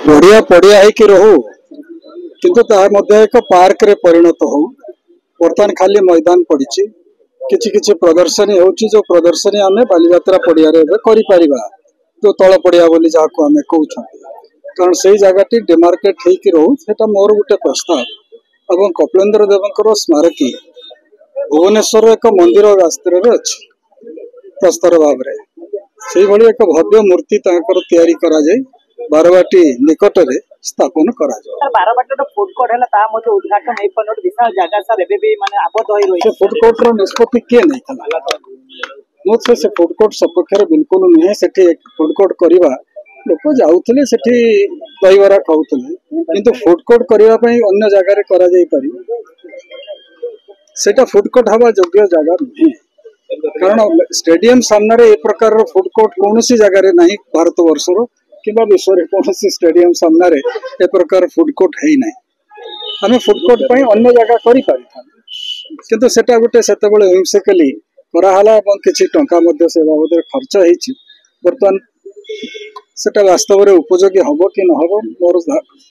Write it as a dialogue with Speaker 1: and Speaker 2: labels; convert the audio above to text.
Speaker 1: पड़िया पड़िया है कि रहू किंतु तार मध्य एक पार्क रे परिणत हो। बर्तमान खाली मैदान पड़ी किछि किछि प्रदर्शनी होची जो प्रदर्शनी आमे बालीयात्रा पड़िया रे करि परिबा तो तळ पड़िया बोली जाको आमे कहउछ कारण सेही जगहटी डिमार्केट हे कि रहू सेटा मोर गुटे प्रस्ताव एवं कपिलेन्द्र देवकर स्मारकी भुवनेश्वर एक मंदिर रास्ते रे अछि प्रस्तर भाव रे सेही भली एक भव्य मूर्ति ताकर तयारी करा जाय बारवाटी निकट रे स्थापन करा जाय।
Speaker 2: सर बारवाटी फूड कोर्ट है ता मध्ये उद्घाटन हे पर विशाल जगह सर एबे भी माने आबद्ध होई रही
Speaker 1: फूड कोर्ट रो निष्पत्ति के नै थला मो से फूड कोर्ट सपक्ष बिल्कुल नहीं सेठी फूड कोर्ट करबा लोक जाउथले सेठी दहीबरा खाउथले किंतु फूड कोर्ट करबा पई अन्य जगह रे करा जाई पारी सेटा फूड कोर्ट हवा योग्य जगह नहीं कारण स्टेडियम सामने ए प्रकार फूड कोर्ट कौन सी जगह रे नहीं भारत वर्ष किंबा विश्व रे कौन सी स्टेडियम सामने रे ए प्रकार फूड कोर्ट है नहीं हमें फूड कोर्ट पई अन्य जगह करि पारि था किंतु सेटा गुटे सेते बेले हिंसकली करा हला এবং किछि टंका मध्ये से बाबद खर्च हेछि बर्तमान सेटा वास्तव रे उपयोगी हबो कि न हबो मोर